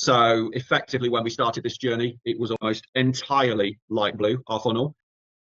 So effectively, when we started this journey, it was almost entirely light blue, our funnel.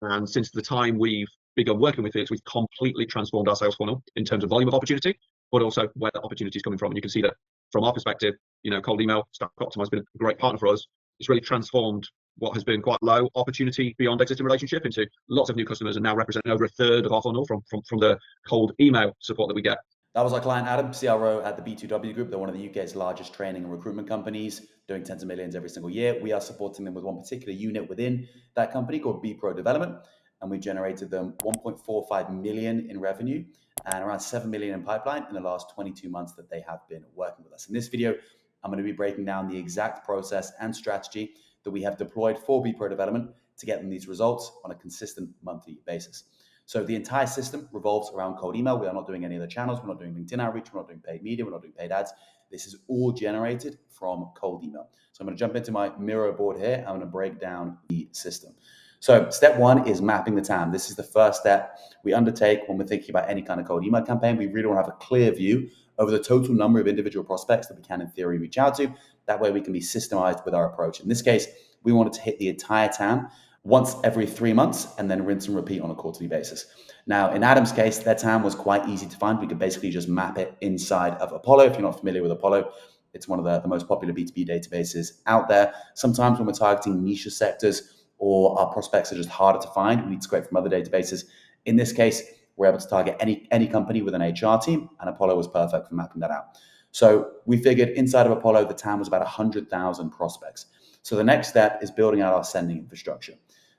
And since the time we've begun working with Felix, we've completely transformed our sales funnel in terms of volume of opportunity, but also where the opportunity is coming from. And you can see that from our perspective, cold email, Stack Optimize has been a great partner for us. It's really transformed what has been quite low opportunity beyond existing relationship into lots of new customers, and now representing over a third of our funnel from the cold email support that we get. That was our client Adam, CRO at the B2W Group. They're one of the UK's largest training and recruitment companies, doing tens of millions every single year. We are supporting them with one particular unit within that company called B-Pro Development, and we generated them 1.45 million in revenue and around 7 million in pipeline in the last 22 months that they have been working with us. In this video, I'm going to be breaking down the exact process and strategy that we have deployed for B-Pro Development to get them these results on a consistent monthly basis. So the entire system revolves around cold email. We are not doing any other channels. We're not doing LinkedIn outreach. We're not doing paid media. We're not doing paid ads. This is all generated from cold email. So I'm going to jump into my Miro board here. I'm going to break down the system. So step one is mapping the TAM. This is the first step we undertake when we're thinking about any kind of cold email campaign. We really want to have a clear view over the total number of individual prospects that we can, in theory, reach out to. That way we can be systemized with our approach. In this case, we wanted to hit the entire TAM once every 3 months and then rinse and repeat on a quarterly basis. Now, in Adam's case, their TAM was quite easy to find. We could basically just map it inside of Apollo. If you're not familiar with Apollo, it's one of the most popular B2B databases out there. Sometimes when we're targeting niche sectors or our prospects are just harder to find, we need to scrape from other databases. In this case, we're able to target any company with an HR team, and Apollo was perfect for mapping that out. So we figured inside of Apollo, the TAM was about 100,000 prospects. So the next step is building out our sending infrastructure.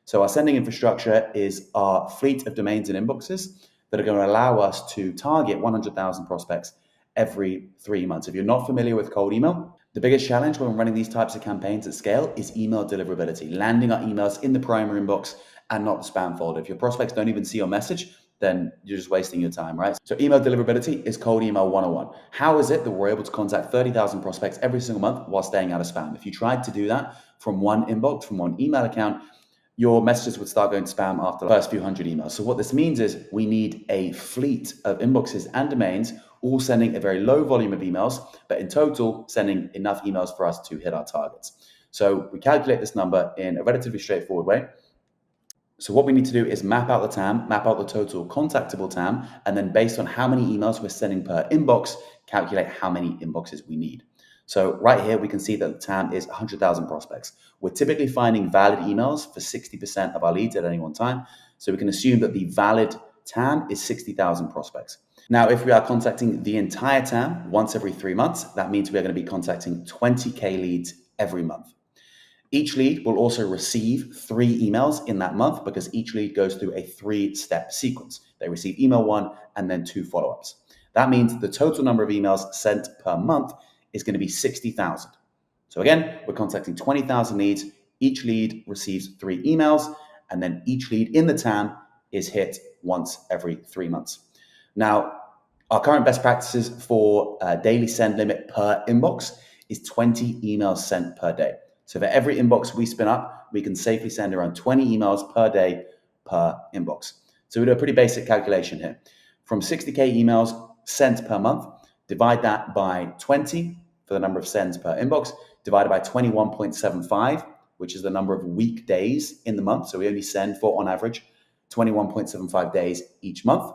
So our sending infrastructure is our fleet of domains and inboxes that are going to allow us to target 100,000 prospects every 3 months. If you're not familiar with cold email, the biggest challenge when running these types of campaigns at scale is email deliverability, landing our emails in the primary inbox and not the spam folder. If your prospects don't even see your message, then you're just wasting your time, right? So email deliverability is cold email 101. How is it that we're able to contact 30,000 prospects every single month while staying out of spam? If you tried to do that from one inbox, from one email account, your messages would start going to spam after the first few hundred emails. So what this means is we need a fleet of inboxes and domains all sending a very low volume of emails, but in total sending enough emails for us to hit our targets. So we calculate this number in a relatively straightforward way. So what we need to do is map out the TAM, map out the total contactable TAM, and then based on how many emails we're sending per inbox, calculate how many inboxes we need. So right here, we can see that the TAM is 100,000 prospects. We're typically finding valid emails for 60% of our leads at any one time. So we can assume that the valid TAM is 60,000 prospects. Now, if we are contacting the entire TAM once every 3 months, that means we're going to be contacting 20K leads every month. Each lead will also receive 3 emails in that month because each lead goes through a 3-step sequence. They receive email 1 and then 2 follow-ups. That means the total number of emails sent per month is going to be 60,000. So again, we're contacting 20,000 leads. Each lead receives 3 emails, and then each lead in the TAM is hit once every 3 months. Now, our current best practices for daily send limit per inbox is 20 emails sent per day. So for every inbox we spin up, we can safely send around 20 emails per day per inbox. So we do a pretty basic calculation here. From 60K emails sent per month, divide that by 20 for the number of sends per inbox, divided by 21.75, which is the number of weekdays in the month. So we only send for, on average, 21.75 days each month.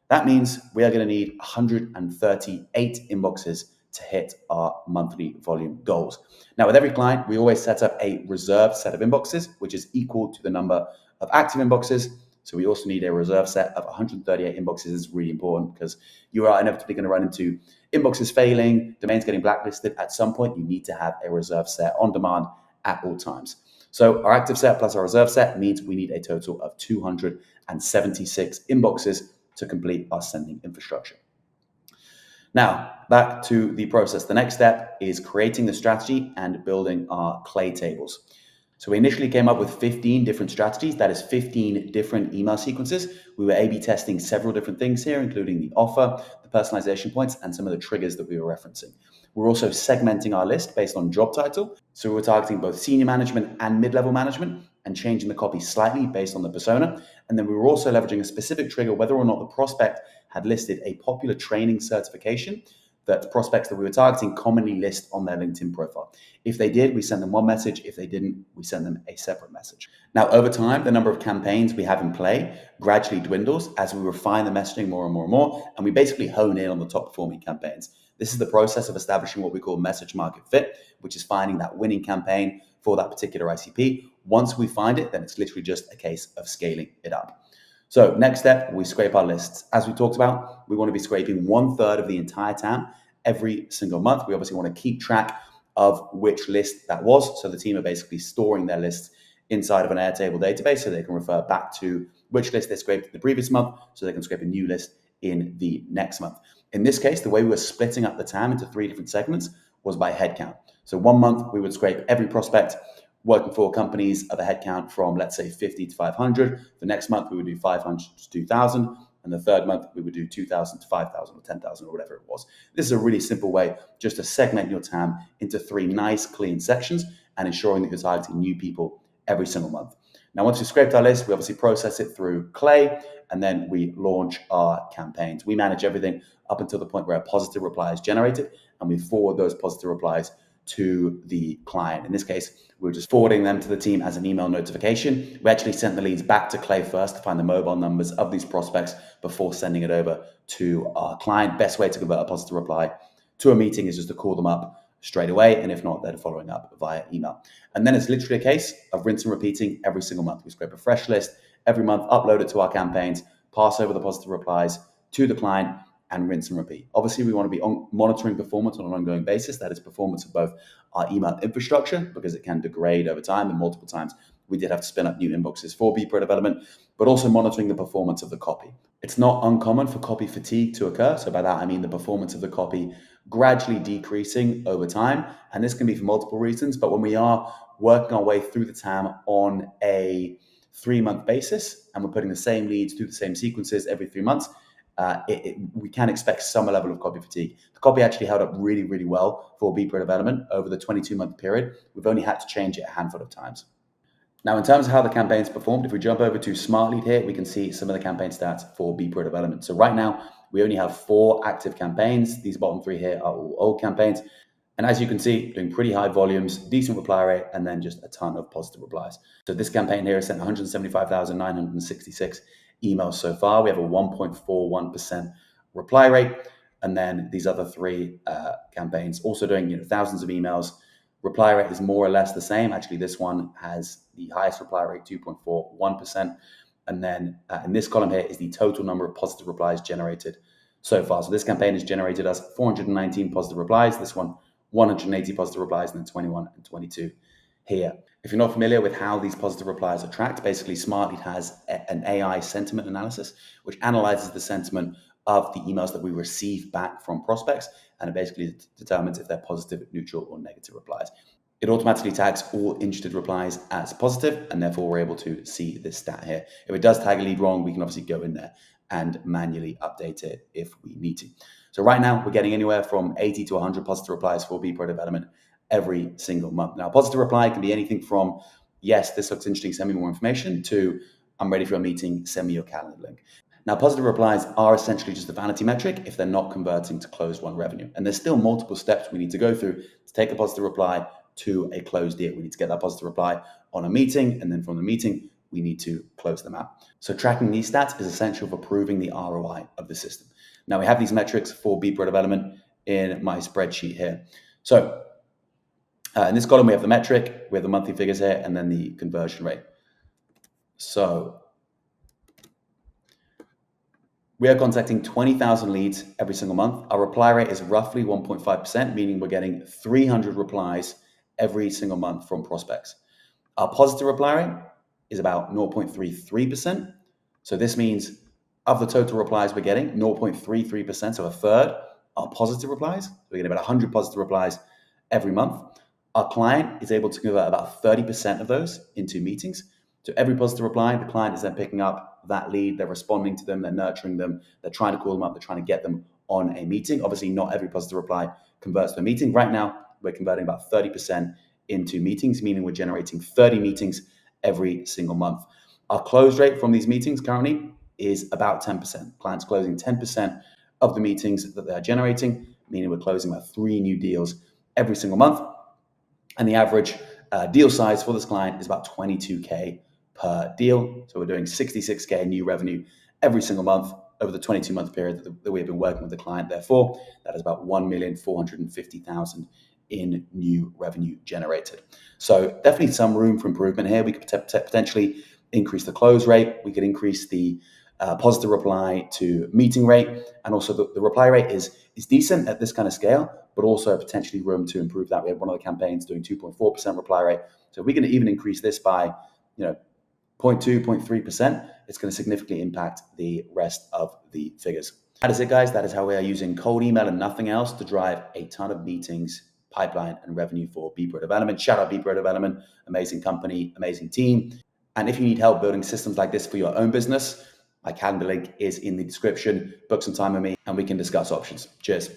That means we are going to need 138 inboxes to hit our monthly volume goals. Now, with every client, we always set up a reserved set of inboxes, which is equal to the number of active inboxes. So we also need a reserve set of 138 inboxes. Is really important because you are inevitably going to run into inboxes failing, domains getting blacklisted. At some point, you need to have a reserve set on demand at all times. So our active set plus our reserve set means we need a total of 276 inboxes to complete our sending infrastructure. Now, back to the process. The next step is creating the strategy and building our clay tables. So we initially came up with 15 different strategies. That is 15 different email sequences. We were A/B testing several different things here, including the offer, the personalization points, and some of the triggers that we were referencing. We're also segmenting our list based on job title. So we were targeting both senior management and mid-level management and changing the copy slightly based on the persona. And then we were also leveraging a specific trigger, whether or not the prospect had listed a popular training certification that prospects that we were targeting commonly list on their LinkedIn profile. If they did, we sent them one message. If they didn't, we sent them a separate message. Now, over time, the number of campaigns we have in play gradually dwindles as we refine the messaging more and more and more, and we basically hone in on the top performing campaigns. This is the process of establishing what we call message market fit, which is finding that winning campaign for that particular ICP. Once we find it, then it's literally just a case of scaling it up. So next step, we scrape our lists. As we talked about, we want to be scraping 1/3 of the entire TAM every single month. We obviously want to keep track of which list that was. So the team are basically storing their lists inside of an Airtable database so they can refer back to which list they scraped in the previous month so they can scrape a new list in the next month. In this case, the way we were splitting up the TAM into 3 different segments was by headcount. So one month we would scrape every prospect working for companies of a headcount from, let's say, 50 to 500. The next month we would do 500 to 2,000. And the third month we would do 2,000 to 5,000 or 10,000 or whatever it was. This is a really simple way just to segment your TAM into 3 nice, clean sections and ensuring that you're targeting new people every single month. Now, once we've scraped our list, we obviously process it through Clay, and then we launch our campaigns. We manage everything up until the point where a positive reply is generated, and we forward those positive replies to the client. In this case, we're just forwarding them to the team as an email notification. We actually sent the leads back to Clay first to find the mobile numbers of these prospects before sending it over to our client. Best way to convert a positive reply to a meeting is just to call them up straight away, and if not, they're following up via email. And then it's literally a case of rinse and repeating every single month. We scrape a fresh list every month, upload it to our campaigns, pass over the positive replies to the client, and rinse and repeat. Obviously, we want to be monitoring performance on an ongoing basis. That is performance of both our email infrastructure, because it can degrade over time, and multiple times we did have to spin up new inboxes for B Pro development, but also monitoring the performance of the copy. It's not uncommon for copy fatigue to occur. So by that, I mean the performance of the copy gradually decreasing over time. And this can be for multiple reasons, but when we are working our way through the TAM on a 3-month basis, and we're putting the same leads through the same sequences every 3 months, we can expect some level of copy fatigue. The copy actually held up really, really well for B Pro development over the 22-month period. We've only had to change it a handful of times. Now, in terms of how the campaigns performed, if we jump over to Smart Lead here, we can see some of the campaign stats for B Pro development. So right now, we only have 4 active campaigns. These bottom 3 here are all old campaigns. And as you can see, doing pretty high volumes, decent reply rate, and then just a ton of positive replies. So this campaign here has sent 175,966 emails so far. We have a 1.41% reply rate. And then these other 3 campaigns also doing thousands of emails. Reply rate is more or less the same. Actually, this one has the highest reply rate, 2.41%. And then in this column here is the total number of positive replies generated so far. So this campaign has generated us 419 positive replies. This one, 180 positive replies, and then 21 and 22 here. If you're not familiar with how these positive replies are tracked, basically Smartlead has an AI sentiment analysis, which analyzes the sentiment of the emails that we receive back from prospects, and it basically determines if they're positive, neutral, or negative replies. It automatically tags all interested replies as positive, and therefore we're able to see this stat here. If it does tag a lead wrong, we can obviously go in there and manually update it if we need to. So right now, we're getting anywhere from 80 to 100 positive replies for B Pro development every single month. Now, a positive reply can be anything from, yes, this looks interesting, send me more information, to I'm ready for a meeting, send me your calendar link. Now, positive replies are essentially just a vanity metric if they're not converting to closed won revenue. And there's still multiple steps we need to go through to take a positive reply to a closed deal. We need to get that positive reply on a meeting, and then from the meeting, we need to close them out. So tracking these stats is essential for proving the ROI of the system. Now, we have these metrics for B Pro development in my spreadsheet here. So in this column, we have the metric, we have the monthly figures here, and then the conversion rate. So we are contacting 20,000 leads every single month. Our reply rate is roughly 1.5%, meaning we're getting 300 replies every single month from prospects. Our positive reply rate is about 0.33%. So this means of the total replies we're getting, 0.33%, so a third, are positive replies. We're getting about 100 positive replies every month. Our client is able to convert about 30% of those into meetings. So every positive reply, the client is then picking up that lead, they're responding to them, they're nurturing them, they're trying to call them up, they're trying to get them on a meeting. Obviously, not every positive reply converts to a meeting. Right now, we're converting about 30% into meetings, meaning we're generating 30 meetings every single month. Our close rate from these meetings currently is about 10%. Clients closing 10% of the meetings that they're generating, meaning we're closing about 3 new deals every single month. And the average deal size for this client is about 22K per deal. So we're doing 66K new revenue every single month over the 22-month period that we've been working with the client. Therefore, that is about 1,450,000 in new revenue generated. So definitely some room for improvement here. We could potentially increase the close rate. We could increase the positive reply to meeting rate. And also the reply rate is decent at this kind of scale, but also potentially room to improve that. We had one of the campaigns doing 2.4% reply rate. So if we can even increase this by 0.2, 0.3%, it's going to significantly impact the rest of the figures. That is it, guys. That is how we are using cold email and nothing else to drive a ton of meetings, pipeline, and revenue for B Pro Development. Shout out B Pro Development, amazing company, amazing team. And if you need help building systems like this for your own business, my calendar link is in the description. Book some time with me and we can discuss options. Cheers.